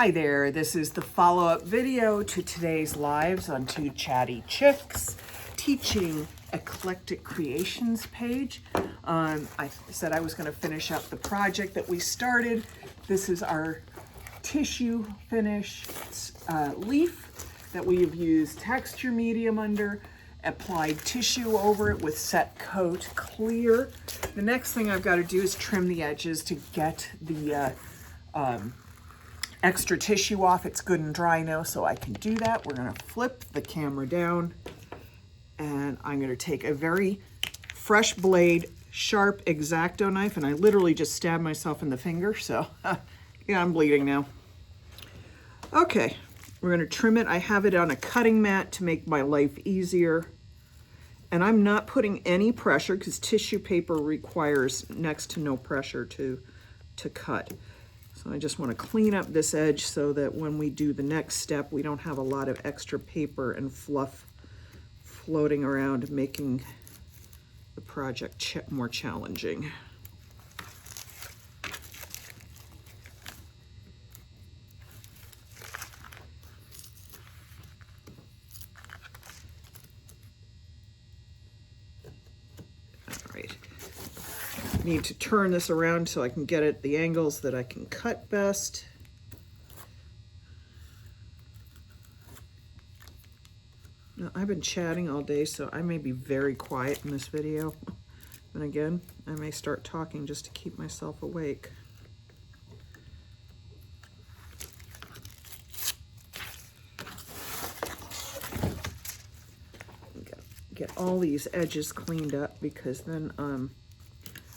Hi there, this is the follow-up video to today's lives on Two Chatty Chicks teaching eclectic creations page. I said I was going to finish up the project that we started. This is our tissue finish leaf that we have used texture medium under, applied tissue over it with set coat clear. The next thing I've got to do is trim the edges to get the extra tissue off. It's good and dry now, so I can do that. We're gonna flip the camera down and I'm gonna take a very fresh blade, sharp X-Acto knife, and I literally just stabbed myself in the finger, so yeah, I'm bleeding now. Okay, we're gonna trim it. I have it on a cutting mat to make my life easier. And I'm not putting any pressure because tissue paper requires next to no pressure to cut. So I just want to clean up this edge so that when we do the next step, we don't have a lot of extra paper and fluff floating around, making the project more challenging. All right. Need to turn this around so I can get it the angles that I can cut best. Now, I've been chatting all day, so I may be very quiet in this video. And again, I may start talking just to keep myself awake. Get all these edges cleaned up because then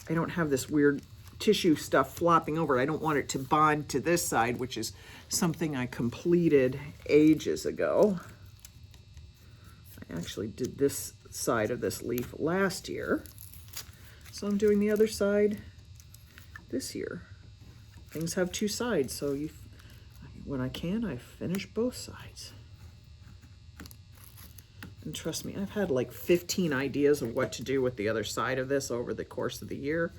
I don't have this weird tissue stuff flopping over. I don't want it to bond to this side, which is something I completed ages ago. I actually did this side of this leaf last year. So I'm doing the other side this year. Things have two sides, so when I can, I finish both sides. And trust me, I've had like 15 ideas of what to do with the other side of this over the course of the year.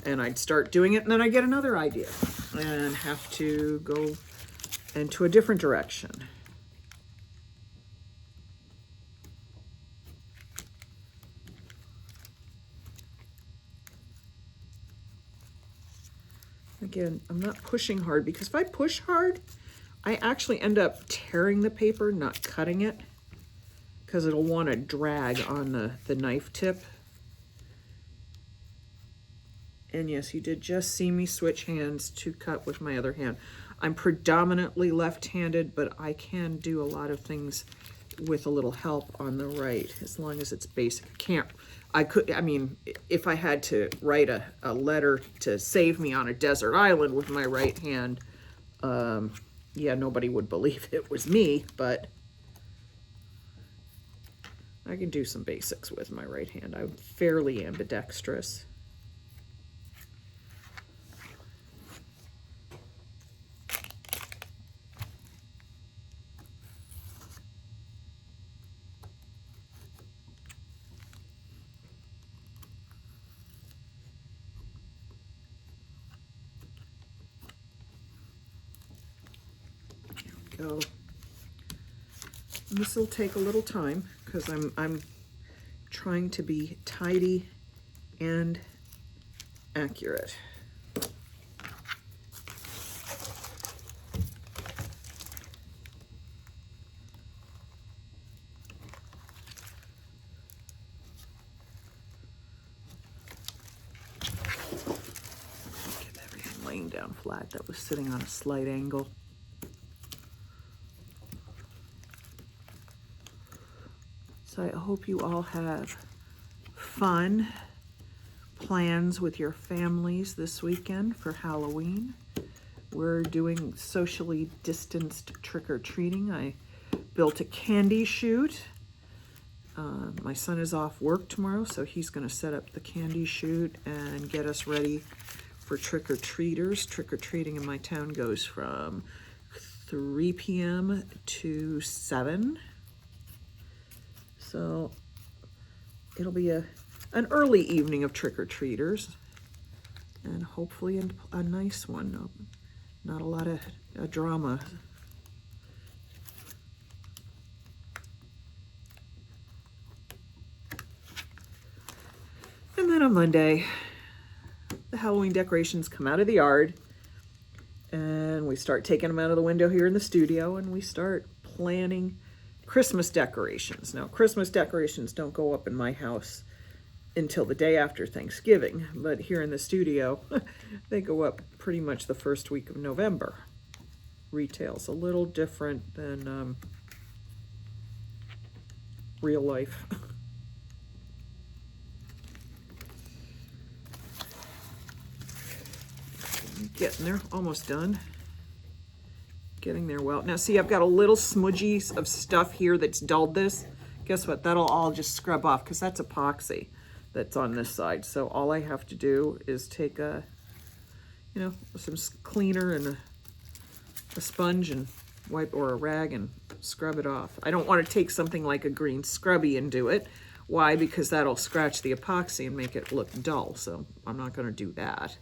And I'd start doing it, and then I get another idea and have to go into a different direction. Again, I'm not pushing hard because if I push hard, I actually end up tearing the paper, not cutting it, because it'll want to drag on the knife tip. And yes, you did just see me switch hands to cut with my other hand. I'm predominantly left-handed, but I can do a lot of things with a little help on the right, as long as it's basic. I mean, if I had to write a letter to save me on a desert island with my right hand, yeah, nobody would believe it was me, but I can do some basics with my right hand. I'm fairly ambidextrous. There we go. This will take a little time because I'm trying to be tidy and accurate. Get everything laying down flat. That was sitting on a slight angle. So I hope you all have fun plans with your families this weekend for Halloween. We're doing socially distanced trick-or-treating. I built a candy chute. My son is off work tomorrow, so he's going to set up the candy chute and get us ready for trick-or-treaters. Trick-or-treating in my town goes from 3 p.m. to 7. So it'll be an early evening of trick-or-treaters, and hopefully a nice one. Not a lot of drama. And then on Monday, the Halloween decorations come out of the yard, and we start taking them out of the window here in the studio, and we start planning Christmas decorations. Now, Christmas decorations don't go up in my house until the day after Thanksgiving, but here in the studio, they go up pretty much the first week of November. Retail's a little different than real life. Getting there, almost done. Getting there well. Now see, I've got a little smudgy of stuff here that's dulled this. Guess what? That'll all just scrub off because that's epoxy that's on this side. So all I have to do is take a, you know, some cleaner and a sponge and wipe, or a rag, and scrub it off. I don't want to take something like a green scrubby and do it. Why? Because that'll scratch the epoxy and make it look dull. So I'm not going to do that.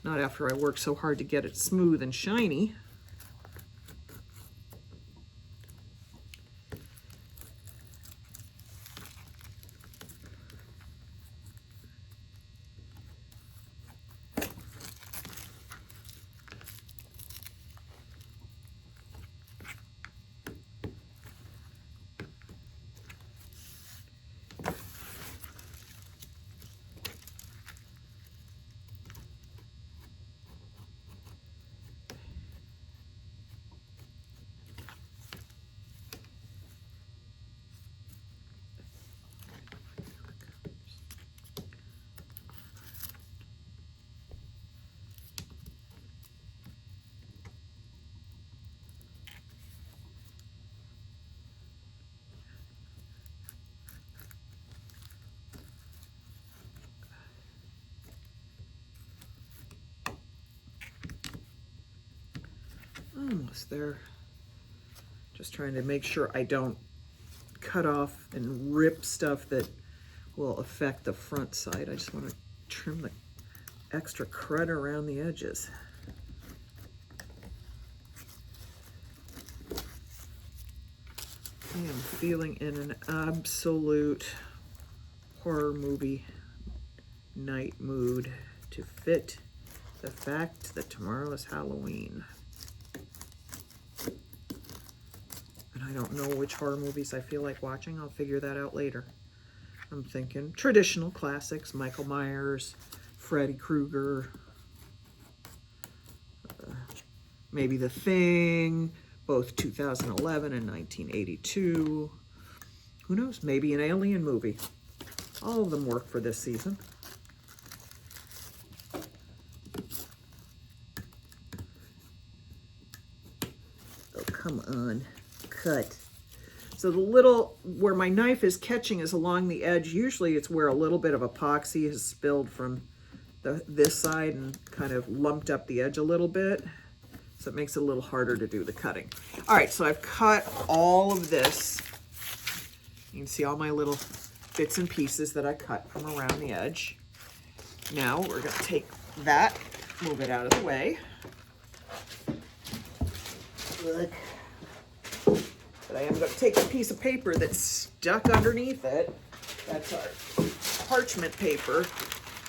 Not after I work so hard to get it smooth and shiny. Almost there. Just trying to make sure I don't cut off and rip stuff that will affect the front side. I just want to trim the extra crud around the edges. I am feeling in an absolute horror movie night mood to fit the fact that tomorrow is Halloween. And I don't know which horror movies I feel like watching. I'll figure that out later. I'm thinking traditional classics, Michael Myers, Freddy Krueger, maybe The Thing, both 2011 and 1982. Who knows? Maybe an alien movie. All of them work for this season. Oh, come on. Cut. So the little, where my knife is catching is along the edge. Usually it's where a little bit of epoxy has spilled from this side and kind of lumped up the edge a little bit. So it makes it a little harder to do the cutting. All right, so I've cut all of this. You can see all my little bits and pieces that I cut from around the edge. Now we're gonna take that, move it out of the way. Look. But I am going to take a piece of paper that's stuck underneath it. That's our parchment paper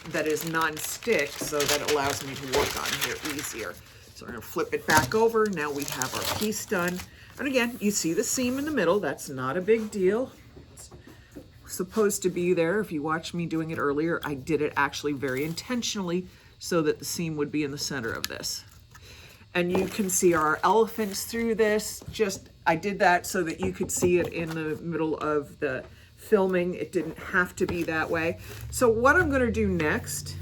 that is non-stick, so that it allows me to work on here easier. So we're going to flip it back over. Now we have our piece done. And again, you see the seam in the middle. That's not a big deal. It's supposed to be there. If you watched me doing it earlier, I did it actually very intentionally so that the seam would be in the center of this. And you can see our elephants through this. I did that so that you could see it in the middle of the filming. It didn't have to be that way. So what I'm gonna do next,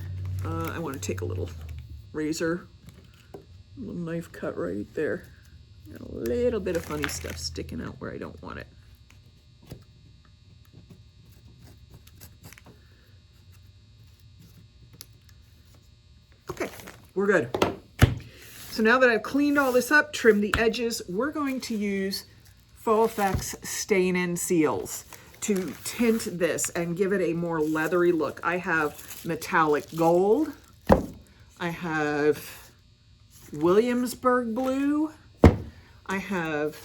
I wanna take a little razor, a little knife cut right there. Got a little bit of funny stuff sticking out where I don't want it. Okay, we're good. So now that I've cleaned all this up, trimmed the edges, we're going to use Faux Effects Stain and Seals to tint this and give it a more leathery look. I have metallic gold. I have Williamsburg blue. I have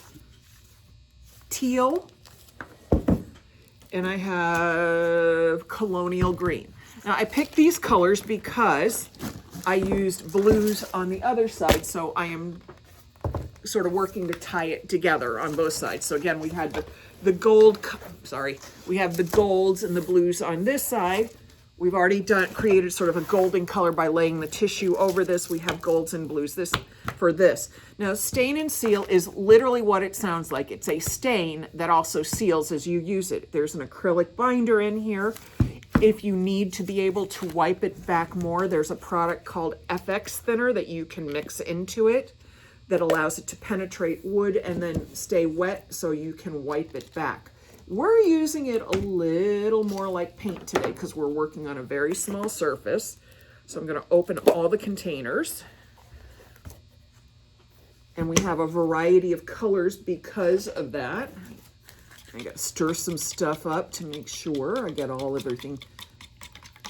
teal. And I have colonial green. Now I picked these colors because I used blues on the other side, so I am sort of working to tie it together on both sides. So again, we had the gold, we have the golds and the blues on this side. We've already created sort of a golden color by laying the tissue over this. We have golds and blues for this. Now, stain and seal is literally what it sounds like. It's a stain that also seals as you use it. There's an acrylic binder in here. If you need to be able to wipe it back more, there's a product called FX thinner that you can mix into it that allows it to penetrate wood and then stay wet so you can wipe it back. We're using it a little more like paint today because we're working on a very small surface. So I'm going to open all the containers. And we have a variety of colors because of that. I got to stir some stuff up to make sure I get everything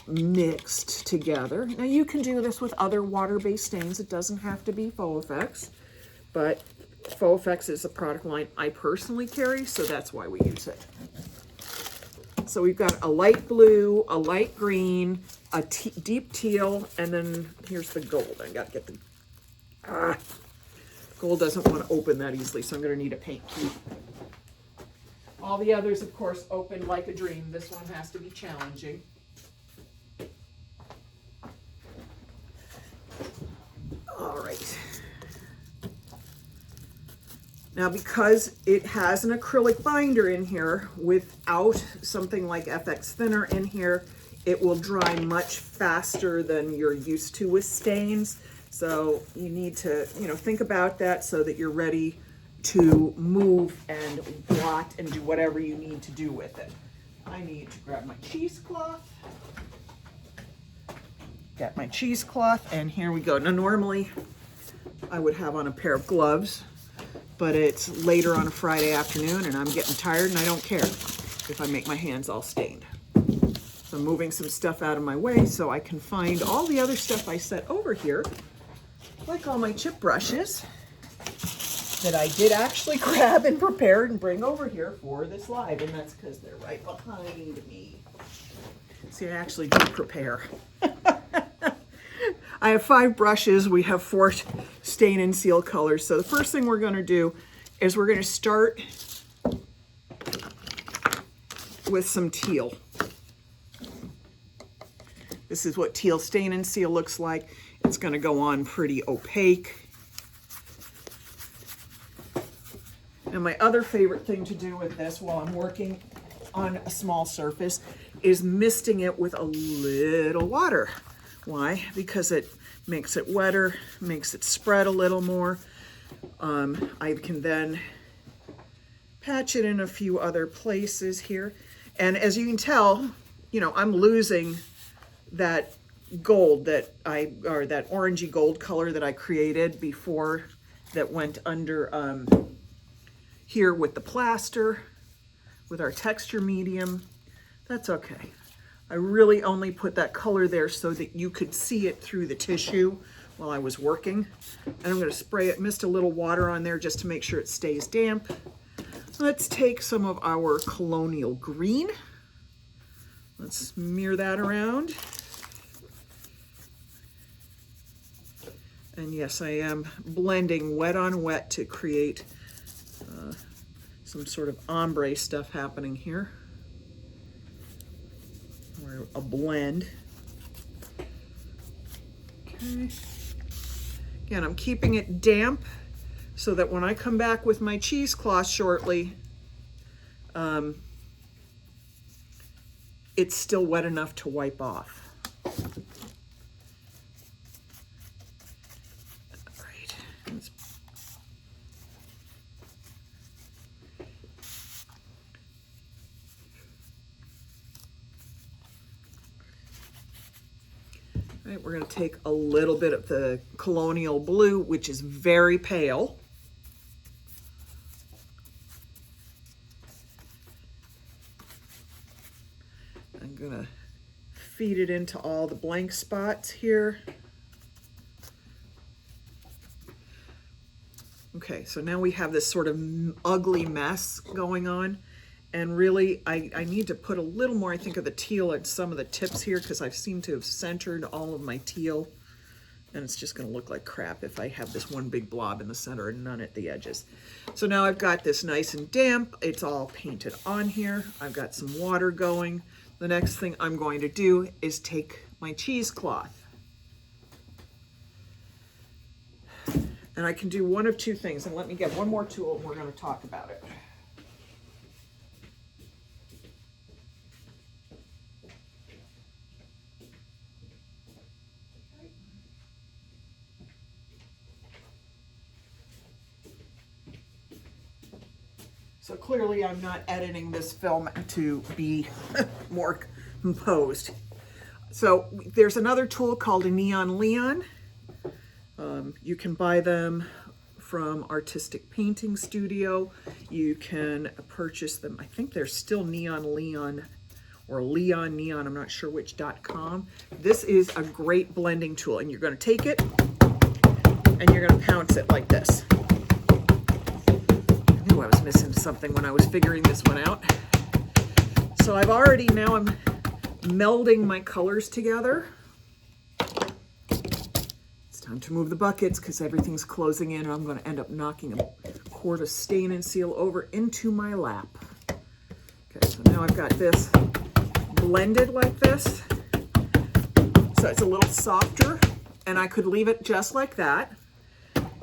mixed together. Now you can do this with other water-based stains. It doesn't have to be Faux Effects, but Faux Effects is a product line I personally carry, so that's why we use it. So we've got a light blue, a light green, a deep teal, and then here's the gold. I got to get the... gold doesn't want to open that easily, so I'm going to need a paint key. All the others, of course, open like a dream. This one has to be challenging. All right. Now, because it has an acrylic binder in here without something like FX thinner in here, it will dry much faster than you're used to with stains. So you need to, think about that so that you're ready to move and blot and do whatever you need to do with it. I need to grab my cheesecloth. Got my cheesecloth, and here we go. Now, normally I would have on a pair of gloves, but it's later on a Friday afternoon and I'm getting tired and I don't care if I make my hands all stained. So I'm moving some stuff out of my way so I can find all the other stuff I set over here, like all my chip brushes that I did actually grab and prepare and bring over here for this live, and that's because they're right behind me. See, I actually do prepare. I have 5 brushes. We have 4 stain and seal colors. So the first thing we're going to do is we're going to start with some teal. This is what teal stain and seal looks like. It's going to go on pretty opaque. And my other favorite thing to do with this while I'm working on a small surface is misting it with a little water. Why? Because it makes it wetter, makes it spread a little more. I can then patch it in a few other places here. And as you can tell, I'm losing that gold that that orangey gold color that I created before that went under here with the plaster, with our texture medium. That's okay. I really only put that color there so that you could see it through the tissue while I was working. And I'm going to spray it, mist a little water on there just to make sure it stays damp. Let's take some of our colonial green. Let's smear that around. And yes, I am blending wet on wet to create some sort of ombre stuff happening here. Or a blend. Okay. Again, I'm keeping it damp so that when I come back with my cheesecloth shortly, it's still wet enough to wipe off. Right, we're going to take a little bit of the colonial blue, which is very pale. I'm going to feed it into all the blank spots here. Okay, so now we have this sort of ugly mess going on. And really, I need to put a little more, I think, of the teal at some of the tips here, because I seem to have centered all of my teal. And it's just gonna look like crap if I have this one big blob in the center and none at the edges. So now I've got this nice and damp. It's all painted on here. I've got some water going. The next thing I'm going to do is take my cheesecloth. And I can do one of two things. And let me get one more tool and we're gonna talk about it. So clearly I'm not editing this film to be more composed. So there's another tool called a Neon Leon. You can buy them from Artistic Painting Studio. You can purchase them. I think they're still Neon Leon or Leon Neon, I'm not sure which .com. This is a great blending tool, and you're going to take it and you're going to pounce it like this. I was missing something when I was figuring this one out. So I've already, now I'm melding my colors together. It's time to move the buckets because everything's closing in and I'm going to end up knocking a quart of stain and seal over into my lap. Okay, so now I've got this blended like this. So it's a little softer and I could leave it just like that,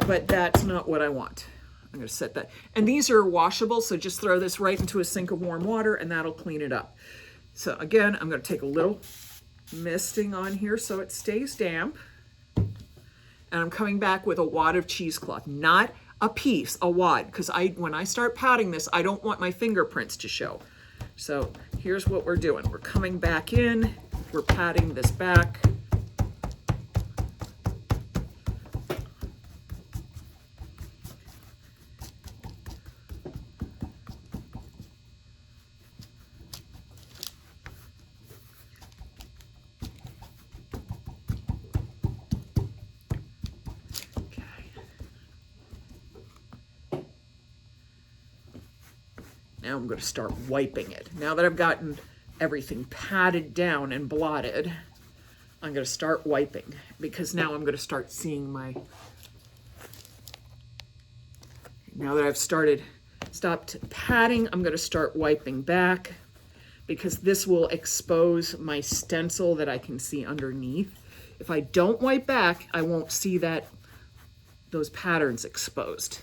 but that's not what I want. I'm going to set that. And these are washable, so just throw this right into a sink of warm water and that'll clean it up. So again, I'm going to take a little misting on here so it stays damp. And I'm coming back with a wad of cheesecloth, not a piece, a wad, because when I start patting this, I don't want my fingerprints to show. So here's what we're doing. We're coming back in, we're patting this back. Now I'm going to start wiping it. Now that I've gotten everything patted down and blotted, I'm going to start wiping because now I'm going to start seeing now that I've stopped patting, I'm going to start wiping back because this will expose my stencil that I can see underneath. If I don't wipe back, I won't see those patterns exposed.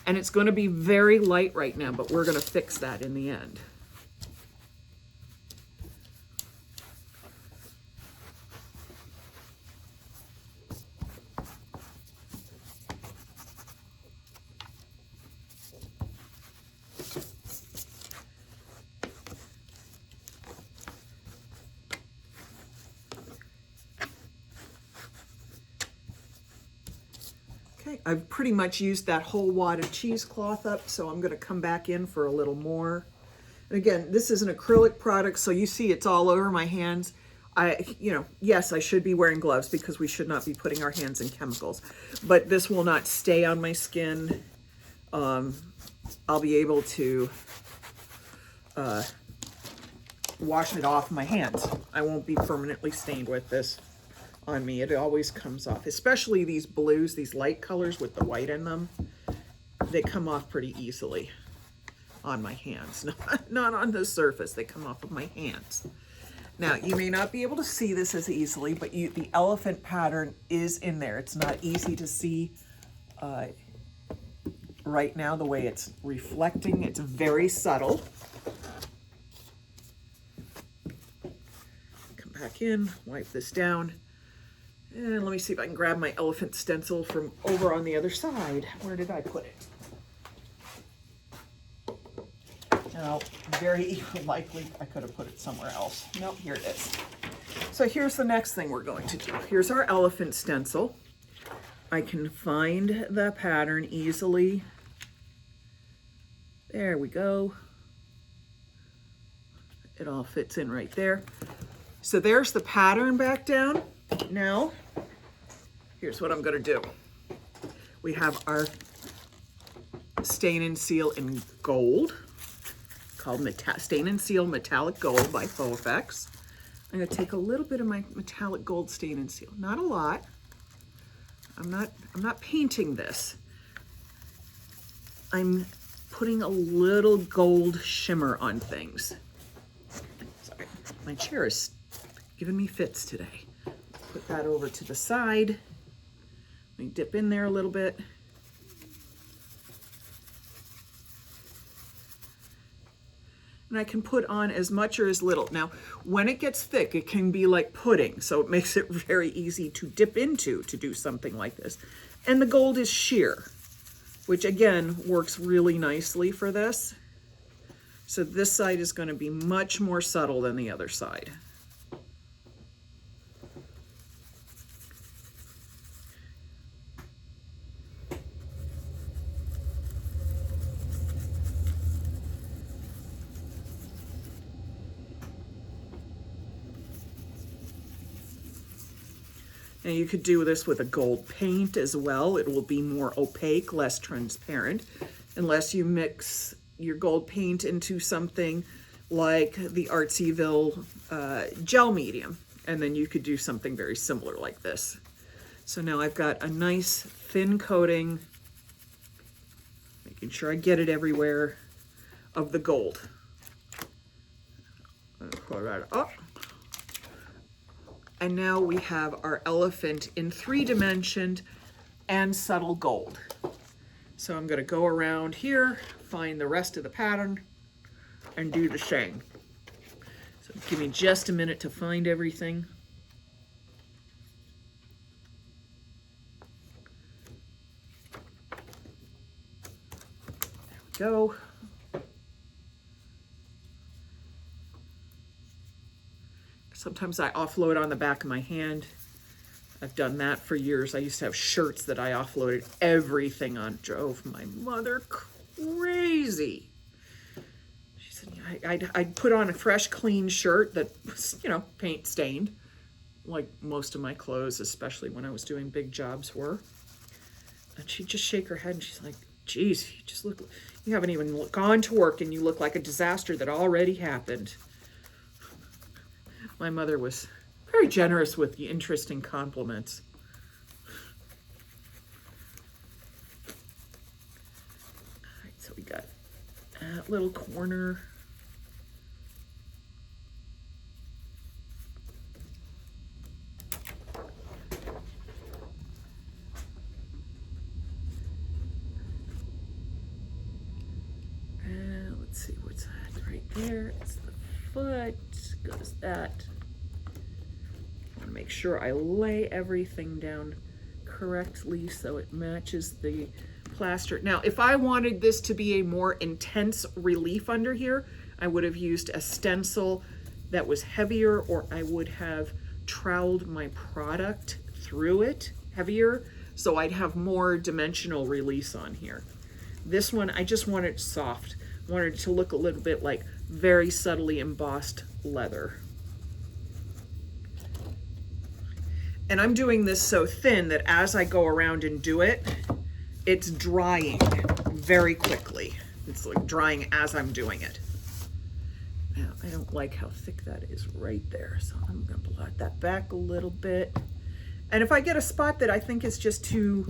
And it's going to be very light right now, but we're going to fix that in the end. I've pretty much used that whole wad of cheesecloth up, so I'm going to come back in for a little more. And again, this is an acrylic product, so you see it's all over my hands. Yes, I should be wearing gloves because we should not be putting our hands in chemicals, but this will not stay on my skin. I'll be able to wash it off my hands. I won't be permanently stained with this on me. It always comes off, especially these blues, these light colors with the white in them. They come off pretty easily on my hands, not on the surface. They come off of my hands. Now, you may not be able to see this as easily, but the elephant pattern is in there. It's not easy to see right now the way it's reflecting. It's very subtle. Come back in, wipe this down. And let me see if I can grab my elephant stencil from over on the other side. Where did I put it? Now, very likely I could have put it somewhere else. Nope, here it is. So here's the next thing we're going to do. Here's our elephant stencil. I can find the pattern easily. There we go. It all fits in right there. So there's the pattern back down. Now, here's what I'm going to do. We have our Stain and Seal in gold, called Stain and Seal Metallic Gold by Faux Effects. I'm gonna take a little bit of my metallic gold Stain and Seal, not a lot. I'm not painting this. I'm putting a little gold shimmer on things. Sorry, my chair is giving me fits today. Put that over to the side. Let me dip in there a little bit. And I can put on as much or as little. Now, when it gets thick, it can be like pudding, so it makes it very easy to dip into to do something like this. And the gold is sheer, which again works really nicely for this. So this side is going to be much more subtle than the other side. And you could do this with a gold paint as well. It will be more opaque, less transparent, unless you mix your gold paint into something like the Artsyville gel medium. And then you could do something very similar like this. So now I've got a nice thin coating, making sure I get it everywhere, of the gold. Pull that up. And now we have our elephant in 3-dimensioned and subtle gold. So I'm gonna go around here, find the rest of the pattern, and do the same. So give me just a minute to find everything. There we go. Sometimes I offload on the back of my hand. I've done that for years. I used to have shirts that I offloaded everything on. Drove my mother crazy. She said, I'd put on a fresh, clean shirt that was, you know, paint stained, like most of my clothes, especially when I was doing big jobs were. And she'd just shake her head and she's like, geez, you haven't even gone to work and you look like a disaster that already happened. My mother was very generous with the interesting compliments. All right, so we got that little corner. And let's see what's that right there. It's the foot. Goes that. I want to make sure I lay everything down correctly so it matches the plaster. Now, if I wanted this to be a more intense relief under here, I would have used a stencil that was heavier, or I would have troweled my product through it heavier, so I'd have more dimensional release on here. This one, I just wanted it soft. Wanted it to look a little bit like very subtly embossed leather. And I'm doing this so thin that as I go around and do it, it's drying very quickly. It's like drying as I'm doing it. Now, I don't like how thick that is right there, so I'm gonna blot that back a little bit. And if I get a spot that I think is just too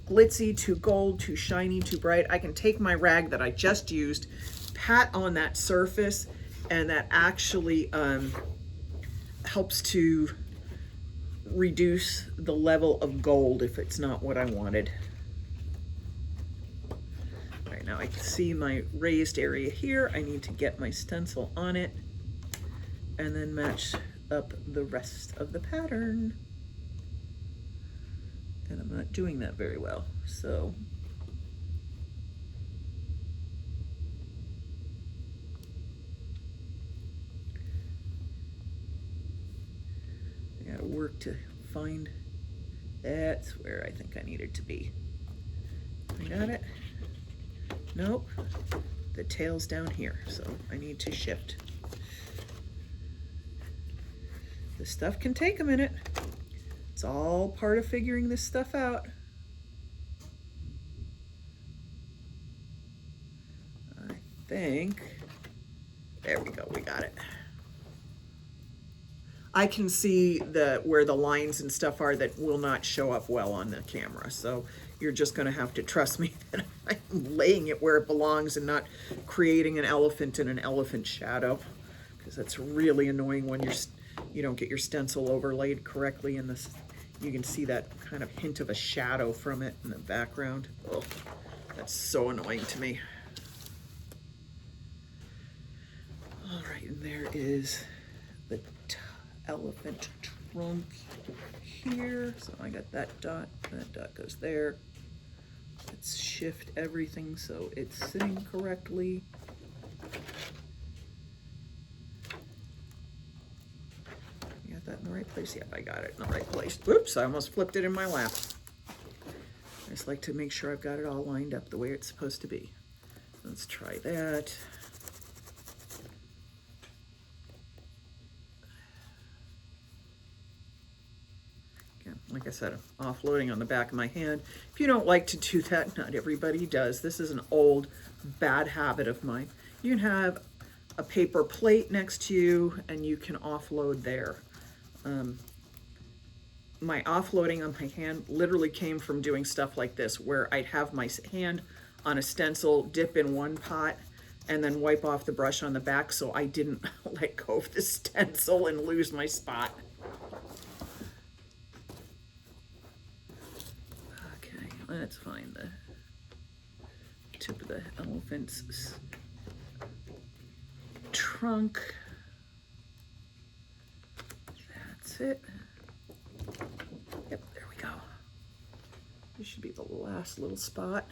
glitzy, too gold, too shiny, too bright, I can take my rag that I just used, pat on that surface, and that actually helps to reduce the level of gold if it's not what I wanted. All right, now I can see my raised area here. I need to get my stencil on it and then match up the rest of the pattern. And I'm not doing that very well, so. I gotta work to find, that's where I think I needed to be. I got it? Nope, the tail's down here, so I need to shift. This stuff can take a minute. It's all part of figuring this stuff out. think, there we go, we got it. I can see where the lines and stuff are that will not show up well on the camera. So you're just gonna have to trust me that I'm laying it where it belongs and not creating an elephant in an elephant shadow, because that's really annoying when you don't get your stencil overlaid correctly in this. You can see that kind of hint of a shadow from it in the background. Oh, that's so annoying to me. All right, and there is the elephant trunk here. So I got that dot goes there. Let's shift everything so it's sitting correctly. You got that in the right place? Yep, I got it in the right place. Oops, I almost flipped it in my lap. I just like to make sure I've got it all lined up the way it's supposed to be. Let's try that. Like I said, I'm offloading on the back of my hand. If you don't like to do that, not everybody does. This is an old, bad habit of mine. You can have a paper plate next to you and you can offload there. My offloading on my hand literally came from doing stuff like this, where I'd have my hand on a stencil, dip in one pot, and then wipe off the brush on the back so I didn't let go of the stencil and lose my spot. Let's find the tip of the elephant's trunk. That's it. Yep, there we go. This should be the last little spot.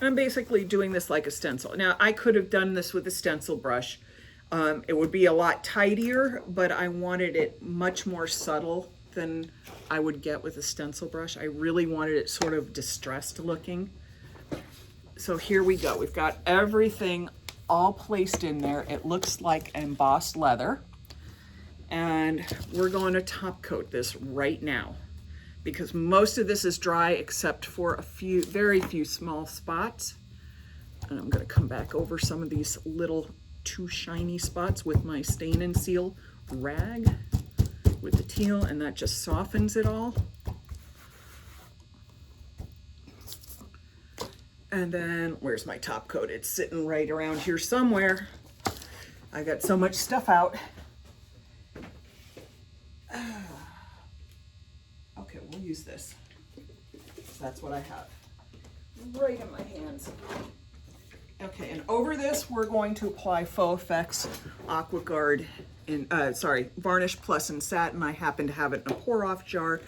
I'm basically doing this like a stencil. Now, I could have done this with a stencil brush. It would be a lot tidier, but I wanted it much more subtle than I would get with a stencil brush. I really wanted it sort of distressed looking. So here we go. We've got everything all placed in there. It looks like embossed leather. And we're going to top coat this right now, because most of this is dry except for a few, very few small spots. And I'm gonna come back over some of these little too shiny spots with my stain and seal rag with the teal, and that just softens it all. And then, where's my top coat? It's sitting right around here somewhere. I got so much stuff out. Okay, we'll use this. That's what I have right in my hands. Okay, and over this, we're going to apply Faux Effects Aqua Guard in, Varnish Plus in Satin. I happen to have it in a pour-off jar.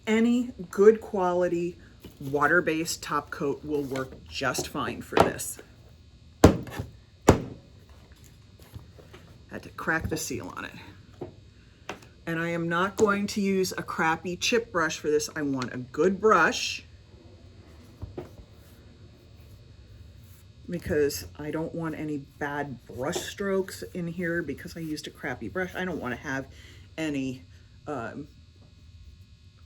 Any good quality water-based top coat will work just fine for this. Had to crack the seal on it. And I am not going to use a crappy chip brush for this. I want a good brush, because I don't want any bad brush strokes in here because I used a crappy brush. I don't want to have any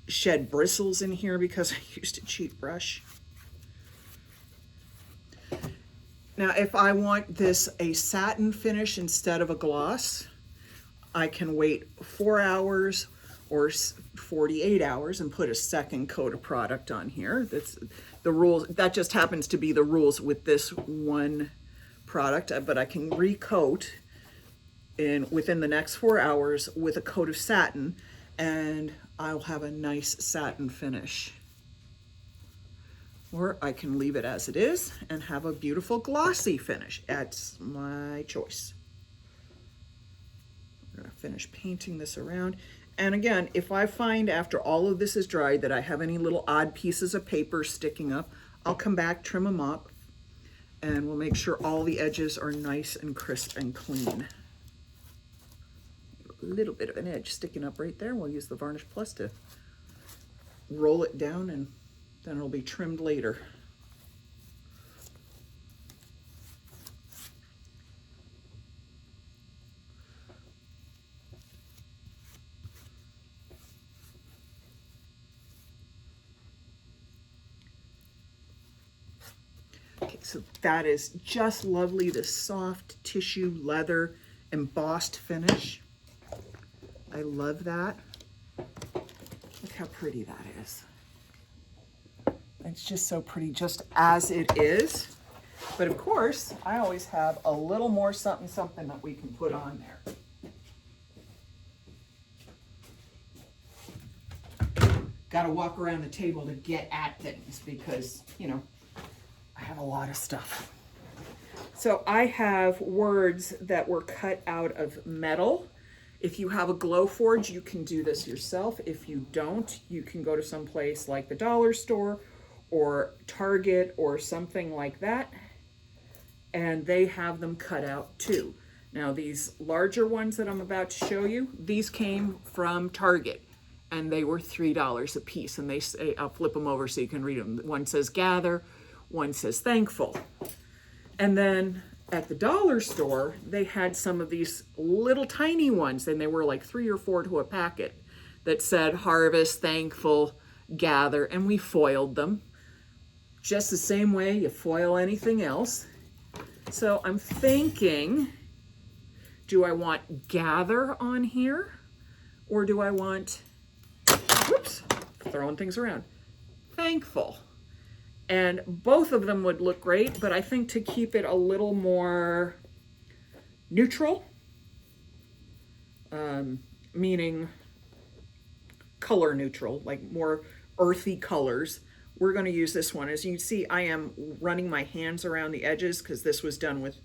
shed bristles in here because I used a cheap brush. Now, if I want this a satin finish instead of a gloss, I can wait 4 hours or 48 hours and put a second coat of product on here. That's the rules. That just happens to be the rules with this one product, but I can recoat within the next 4 hours with a coat of satin, and I'll have a nice satin finish. Or I can leave it as it is and have a beautiful glossy finish. That's my choice. I'm gonna finish painting this around. And again, if I find after all of this is dried that I have any little odd pieces of paper sticking up, I'll come back, trim them up, and we'll make sure all the edges are nice and crisp and clean. A little bit of an edge sticking up right there. We'll use the Varnish Plus to roll it down, and then it'll be trimmed later. So that is just lovely, this soft tissue leather embossed finish. I love that. Look how pretty that is. It's just so pretty just as it is. But of course, I always have a little more something something that we can put on there. Got to walk around the table to get at things because, you know, I have a lot of stuff. So I have words that were cut out of metal. If you have a glow forge, you can do this yourself. If you don't, you can go to some place like the dollar store or Target or something like that, and they have them cut out too. Now these larger ones that I'm about to show you, these came from Target and they were $3 a piece, and they say, I'll flip them over so you can read them. One says gather, one says thankful. And then at the dollar store, they had some of these little tiny ones, and they were like 3 or 4 to a packet, that said harvest, thankful, gather, and we foiled them just the same way you foil anything else. So I'm thinking, do I want gather on here, or do I want, whoops, throwing things around, thankful? And both of them would look great, but I think to keep it a little more neutral, meaning color neutral, like more earthy colors, we're going to use this one. As you can see, I am running my hands around the edges because this was done with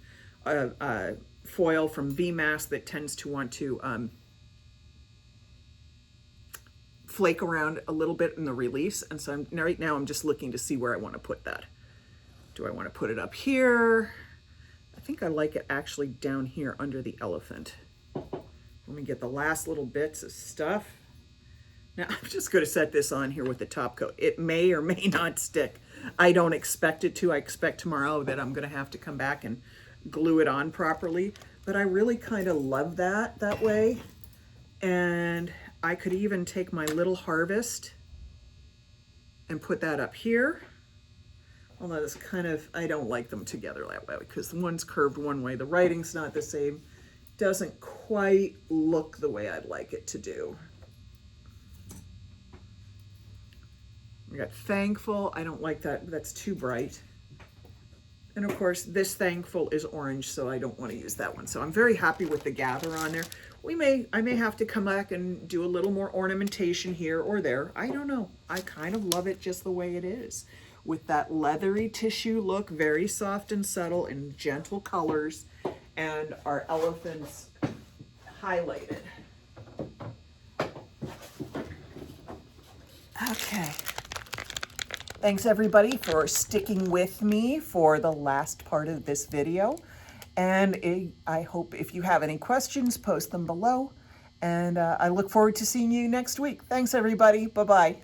a foil from VMass that tends to want to flake around a little bit in the release. And so right now I'm just looking to see where I want to put that. Do I want to put it up here? I think I like it actually down here under the elephant. Let me get the last little bits of stuff. Now I'm just going to set this on here with the top coat. It may or may not stick. I don't expect it to. I expect tomorrow that I'm going to have to come back and glue it on properly. But I really kind of love that way. And I could even take my little harvest and put that up here. Although it's kind of, I don't like them together that way because one's curved one way. The writing's not the same. Doesn't quite look the way I'd like it to do. We got thankful. I don't like that. That's too bright. And of course, this thankful is orange, so I don't want to use that one. So I'm very happy with the gather on there. I may have to come back and do a little more ornamentation here or there. I don't know. I kind of love it just the way it is. With that leathery tissue look, very soft and subtle and gentle colors, and our elephants highlighted. Okay. Thanks everybody for sticking with me for the last part of this video. And I hope if you have any questions, post them below. And I look forward to seeing you next week. Thanks everybody. Bye-bye.